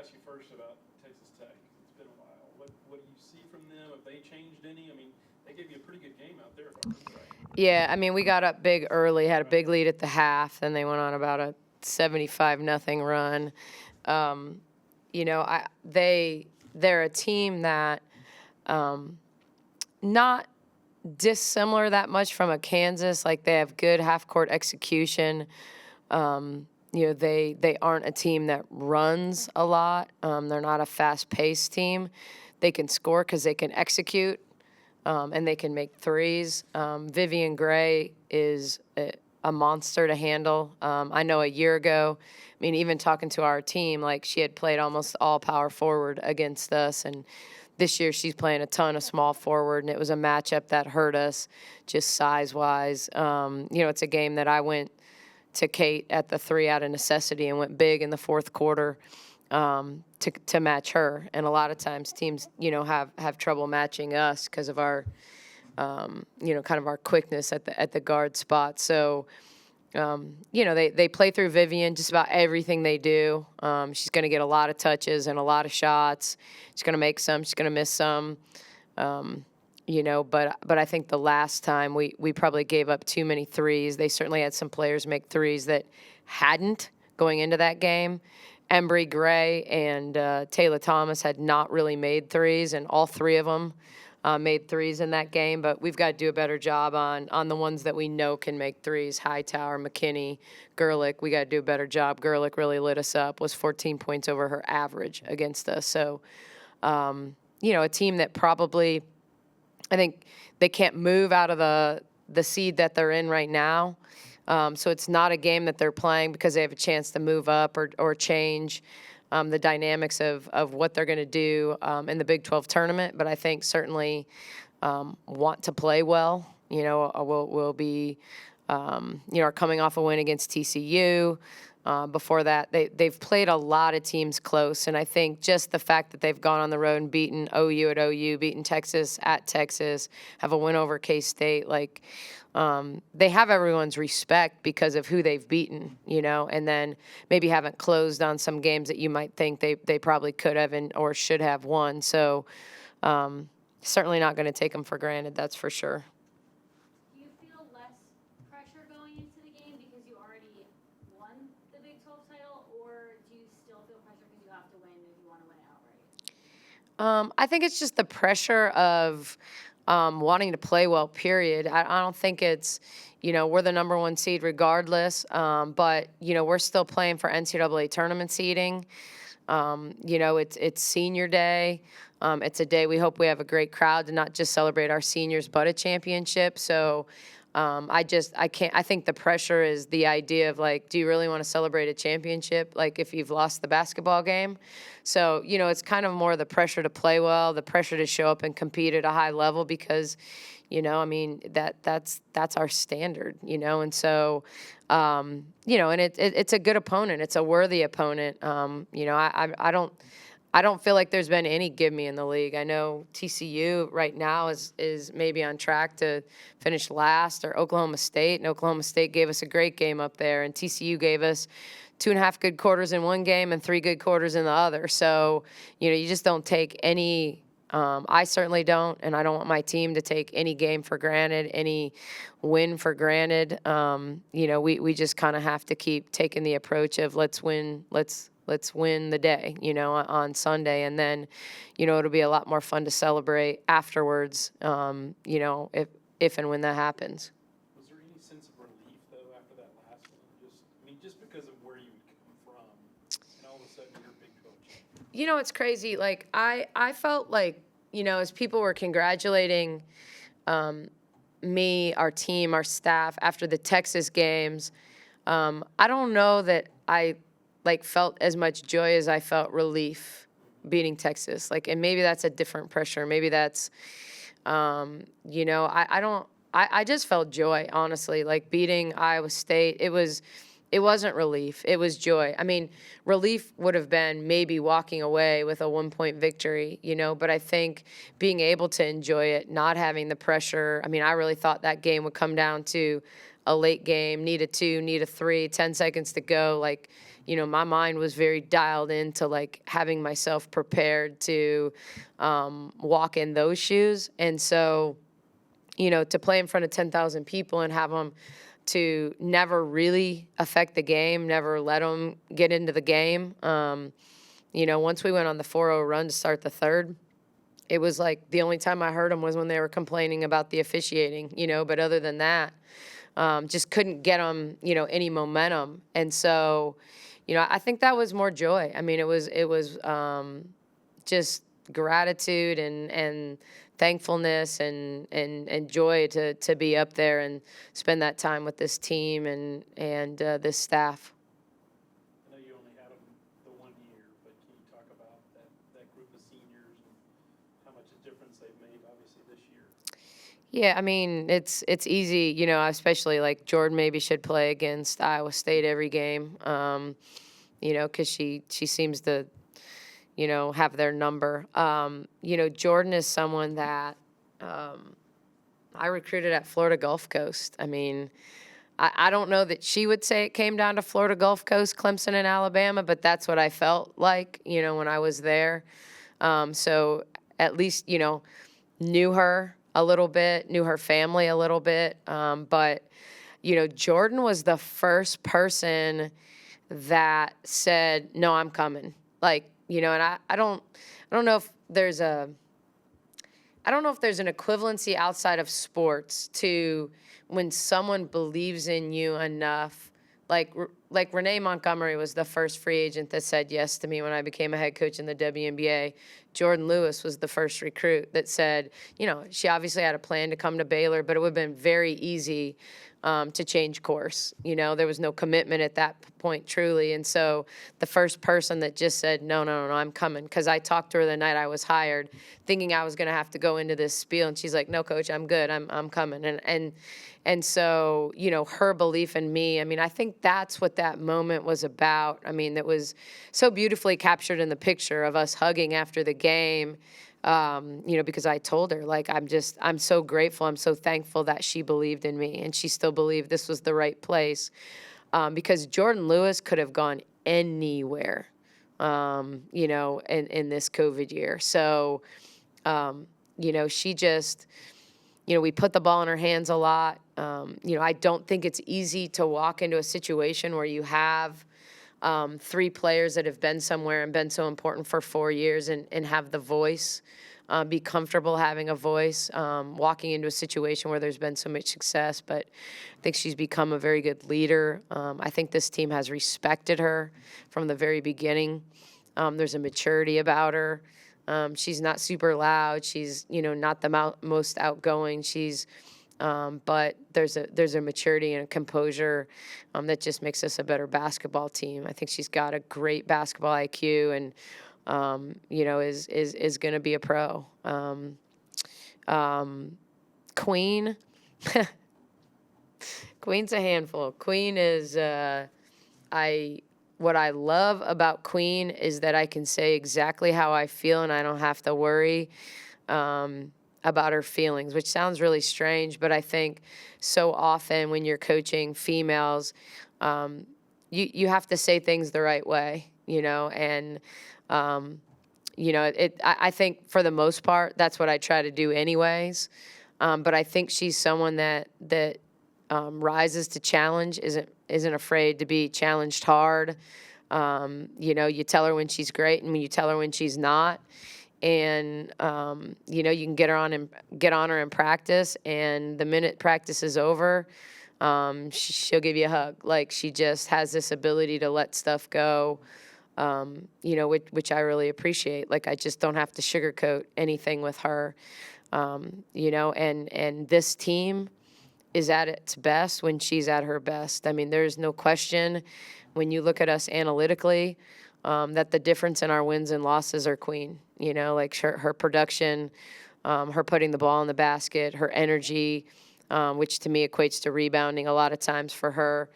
ask you first about Texas Tech. It's been a while. What do you see from them? Have they changed any? I mean, they gave you a pretty good game out there, if I remember right. Yeah, I mean, we got up big early, had a big lead at the half, then they went on about a 75-0 run. You know, they're a team that not dissimilar that much from a Kansas. Like, they have good half-court execution. You know, they aren't a team that runs a lot. They're not a fast-paced team. They can score because they can execute, and they can make threes. Vivian Gray is a monster to handle. I know a year ago, I mean, even talking to our team, like, she had played almost all power forward against us, and this year she's playing a ton of small forward, and it was a matchup that hurt us just size-wise. You know, it's a game that I went to Kate at the 3 out of necessity and went big in the fourth quarter to match her. And a lot of times teams, you know, have trouble matching us because of our, you know, kind of our quickness at the guard spot. So, you know, they play through Vivian just about everything they do. She's going to get a lot of touches and a lot of shots. She's going to make some. She's going to miss some. You know, but I think the last time we probably gave up too many threes. They certainly had some players make threes that hadn't going into that game. Embry Gray and Taylor Thomas had not really made threes, and all three of them made threes in that game. But we've got to do a better job on the ones that we know can make threes. Hightower, McKinney, Gerlich. We got to do a better job. Gerlich really lit us up, was 14 points over her average against us. So, you know, a team that probably – I think they can't move out of the seed that they're in right now. So it's not a game that they're playing because they have a chance to move up or change the dynamics of what they're going to do in the Big 12 tournament. But I think certainly want to play well. You know, will be, you know, are coming off a win against TCU. Before that, they've played a lot of teams close, and I think just the fact that they've gone on the road and beaten OU at OU, beaten Texas at Texas, have a win over K-State, like they have everyone's respect because of who they've beaten, you know, and then maybe haven't closed on some games that you might think they probably could have or should have won. So certainly not going to take them for granted, that's for sure. I think it's just the pressure of wanting to play well, period. I don't think it's, you know, we're the number 1 seed regardless, but, you know, we're still playing for NCAA tournament seeding. You know, it's senior day. It's a day we hope we have a great crowd to not just celebrate our seniors, but a championship. So I think the pressure is the idea of, like, do you really want to celebrate a championship, like, if you've lost the basketball game? So, you know, it's kind of more the pressure to play well, the pressure to show up and compete at a high level because, you know, I mean, that's our standard, you know? And so, you know, and it's a good opponent. It's a worthy opponent. You know, I don't feel like there's been any give me in the league. I know TCU right now is maybe on track to finish last, or Oklahoma State, and Oklahoma State gave us a great game up there, and TCU gave us 2.5 good quarters in one game and 3 good quarters in the other. So, you know, you just don't take any I certainly don't, and I don't want my team to take any game for granted, any win for granted. You know, we just kind of have to keep taking the approach of let's win the day, you know, on Sunday. And then, you know, it'll be a lot more fun to celebrate afterwards, you know, if and when that happens. Was there any sense of relief, though, after that last one? Just because of where you would come from, and all of a sudden you're Big 12 champion? You know, it's crazy. Like, I felt like, you know, as people were congratulating me, our team, our staff after the Texas games, I don't know that I felt as much joy as I felt relief beating Texas. Like, and maybe that's a different pressure. Maybe that's, you know, I just felt joy, honestly. Like, beating Iowa State, it wasn't relief. It was joy. I mean, relief would have been maybe walking away with a 1-point victory, you know, but I think being able to enjoy it, not having the pressure. I mean, I really thought that game would come down to a late game, need a 2, need a 3, 10 seconds to go. Like, my mind was very dialed into like having myself prepared to walk in those shoes. And so, to play in front of 10,000 people and have them to never really affect the game, never let them get into the game. Once we went on the 4-0 run to start the third, it was like the only time I heard them was when they were complaining about the officiating, but other than that, just couldn't get them, any momentum. And so, I think that was more joy. I mean, it was just gratitude and thankfulness and joy to be up there and spend that time with this team and this staff. I know you only had them the 1 year, but can you talk about that group of seniors and how much a difference they've made, obviously, this year? Yeah, I mean, it's easy, especially like Jordan maybe should play against Iowa State every game, because she seems to, have their number. Jordan is someone that I recruited at Florida Gulf Coast. I mean, I don't know that she would say it came down to Florida Gulf Coast, Clemson, and Alabama, but that's what I felt like, when I was there. So at least, knew her a little bit, knew her family a little bit. But, Jordan was the first person that said, no, I'm coming. Like, and I don't know if there's an equivalency outside of sports to when someone believes in you enough. Like Renee Montgomery was the first free agent that said yes to me when I became a head coach in the WNBA. Jordan Lewis was the first recruit that said, she obviously had a plan to come to Baylor, but it would have been very easy to change course. There was no commitment at that point, truly. And so the first person that just said, no, I'm coming, because I talked to her the night I was hired, thinking I was going to have to go into this spiel. And she's like, no, coach, I'm good. I'm coming. And so, her belief in me, I mean, I think that's what that moment was about. I mean, that was so beautifully captured in the picture of us hugging after the game. Because I told her, like, I'm so grateful. I'm so thankful that she believed in me and she still believed this was the right place. Because Jordan Lewis could have gone anywhere, in this COVID year. So, she just, we put the ball in her hands a lot. I don't think it's easy to walk into a situation where you have 3 players that have been somewhere and been so important for 4 years and have the voice, be comfortable having a voice, walking into a situation where there's been so much success. But I think she's become a very good leader. I think this team has respected her from the very beginning. There's a maturity about her. She's not super loud. She's, not the most outgoing. But there's a maturity and a composure that just makes us a better basketball team. I think she's got a great basketball IQ and, is going to be a pro. Queen, Queen's a handful. Queen is, what I love about Queen is that I can say exactly how I feel and I don't have to worry about her feelings, which sounds really strange, but I think so often when you're coaching females, you have to say things the right way, and I think for the most part that's what I try to do anyways. But I think she's someone that rises to challenge, isn't afraid to be challenged hard. You tell her when she's great and when you tell her when she's not. And, you can get on her in practice, and the minute practice is over, she'll give you a hug. Like, she just has this ability to let stuff go, which I really appreciate. Like, I just don't have to sugarcoat anything with her, and this team is at its best when she's at her best. I mean, there's no question when you look at us analytically, that the difference in our wins and losses are Queen. Like her production, her putting the ball in the basket, her energy, which to me equates to rebounding a lot of times for her.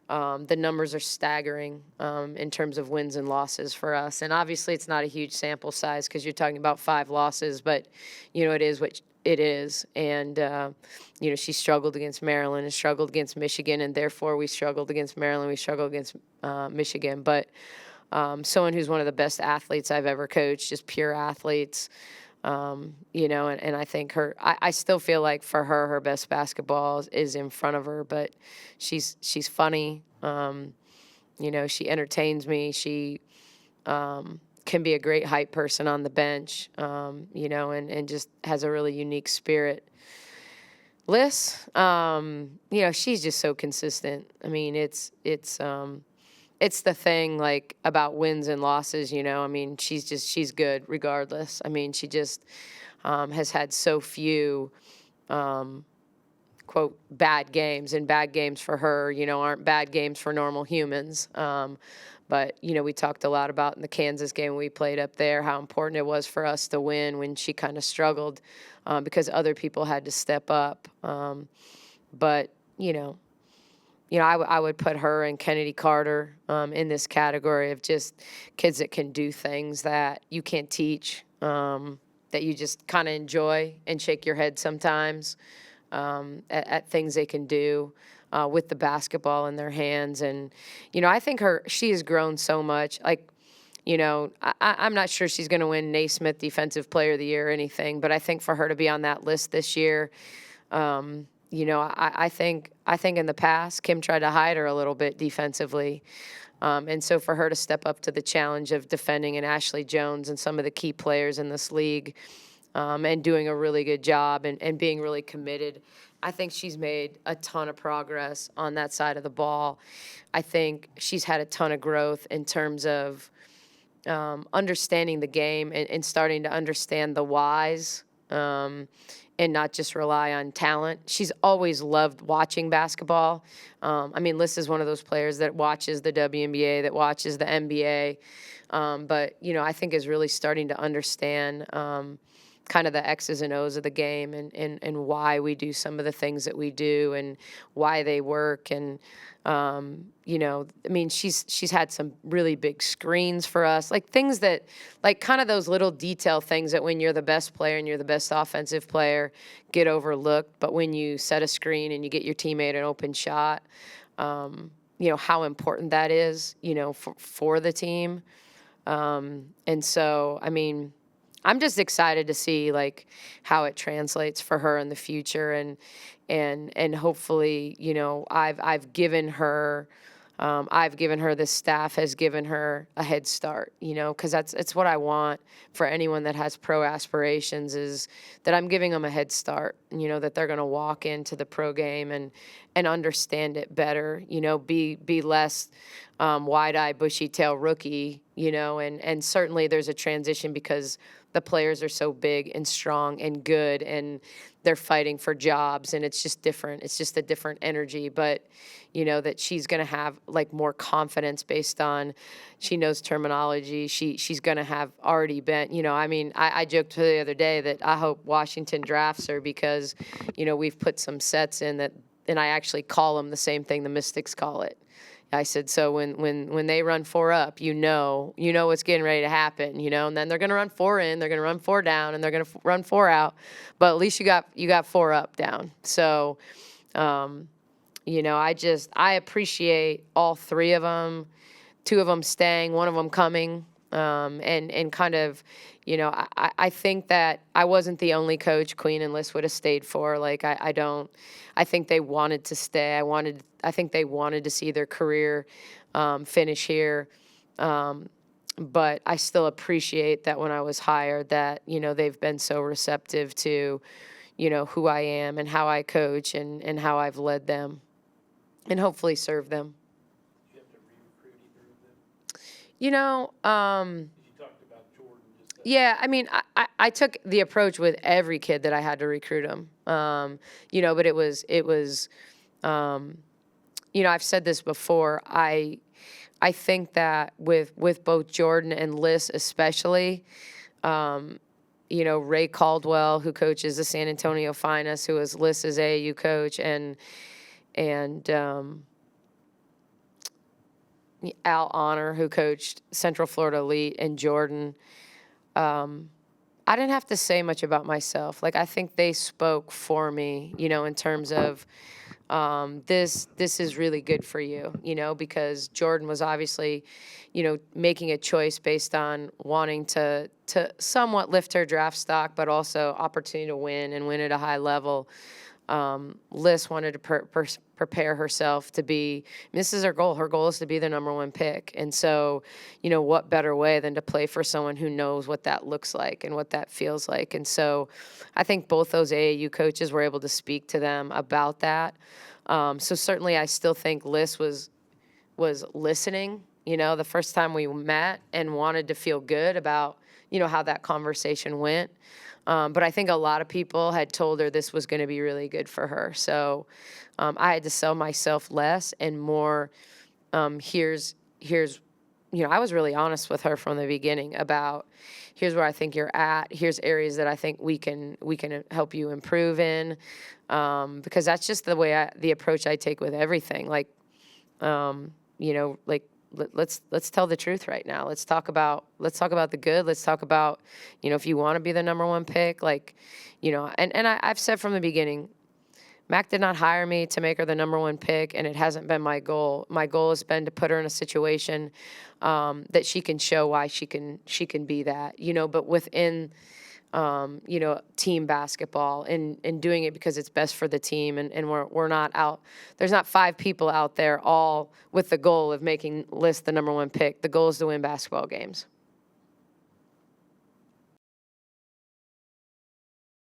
The numbers are staggering in terms of wins and losses for us. And obviously it's not a huge sample size because you're talking about 5 losses, but, it is it is. And, she struggled against Maryland and struggled against Michigan, and therefore we struggled against Maryland, we struggled against Michigan. But someone who's one of the best athletes I've ever coached, just pure athletes. And I think I still feel like for her best basketball is in front of her, but she's funny. She entertains me. She can be a great hype person on the bench, and just has a really unique spirit. Liz, she's just so consistent. I mean, it's the thing, like, about wins and losses, I mean, she's good regardless. I mean, she just has had so few, quote, bad games, and bad games for her, aren't bad games for normal humans. But, we talked a lot about in the Kansas game we played up there how important it was for us to win when she kind of struggled because other people had to step up. But, I would put her and Kennedy Carter in this category of just kids that can do things that you can't teach, that you just kind of enjoy and shake your head sometimes at things they can do with the basketball in their hands. And, I think she has grown so much. Like, I'm not sure she's going to win Naismith Defensive Player of the Year or anything, but I think for her to be on that list this year, I think in the past, Kim tried to hide her a little bit defensively. And so for her to step up to the challenge of defending an Ashley Jones and some of the key players in this league and doing a really good job and being really committed, I think she's made a ton of progress on that side of the ball. I think she's had a ton of growth in terms of understanding the game and starting to understand the whys. And not just rely on talent. She's always loved watching basketball. Liz is one of those players that watches the WNBA, that watches the NBA, but, I think is really starting to understand kind of the X's and O's of the game and why we do some of the things that we do and why they work. And, she's had some really big screens for us, like things that, like kind of those little detail things that when you're the best player and you're the best offensive player get overlooked. But when you set a screen and you get your teammate an open shot, how important that is, for the team. And so, I'm just excited to see like how it translates for her in the future, and hopefully, I've given her, this staff has given her a head start, because it's what I want for anyone that has pro aspirations, is that I'm giving them a head start, that they're going to walk into the pro game and understand it better, be less wide-eyed, bushy-tail rookie, and certainly there's a transition because the players are so big and strong and good, and they're fighting for jobs, and it's just different. It's just a different energy. But, that she's going to have like more confidence based on she knows terminology. She's going to have already been, I joked the other day that I hope Washington drafts her because, we've put some sets in that, and I actually call them the same thing the Mystics call it. I said, so when they run 4 up, you know what's getting ready to happen, and then they're going to run 4 in, they're going to run 4 down, and they're going to run 4 out, but at least you got 4 up down. So, I appreciate all 3 of them, 2 of them staying, 1 of them coming, and kind of, I think that I wasn't the only coach Queen and Liz would have stayed for. Like, I think they wanted to stay. I think they wanted to see their career finish here. But I still appreciate that when I was hired that, they've been so receptive to, who I am and how I coach and how I've led them and hopefully serve them. You have to re-recruit either of them? You talked about Jordan. Yeah, I took the approach with every kid that I had to recruit them. But it was, I've said this before. I think that with both Jordan and Liz especially, Ray Caldwell, who coaches the San Antonio Finest, who is Liz's AAU coach, and Al Honor, who coached Central Florida Elite, and Jordan. I didn't have to say much about myself. Like, I think they spoke for me, in terms of this is really good for you, because Jordan was obviously, making a choice based on wanting to somewhat lift her draft stock, but also opportunity to win and win at a high level. Liz wanted to prepare herself to be, this is her goal. Her goal is to be the number one pick. And so, what better way than to play for someone who knows what that looks like and what that feels like. And so I think both those AAU coaches were able to speak to them about that. So certainly I still think Liz was listening, the first time we met, and wanted to feel good about, how that conversation went. But I think a lot of people had told her this was going to be really good for her. So I had to sell myself less and more. Here's, I was really honest with her from the beginning about, here's where I think you're at. Here's areas that I think we can help you improve in. Because that's just the way the approach I take with everything. Like, let's tell the truth right now. Let's talk about the good. Let's talk about, if you want to be the number one pick, like, and I've said from the beginning, Mac did not hire me to make her the number one pick, and it hasn't been my goal. My goal has been to put her in a situation that she can show why she can be that, but within, team basketball and doing it because it's best for the team. And we're not out. There's not 5 people out there all with the goal of making Liz the number one pick. The goal is to win basketball games.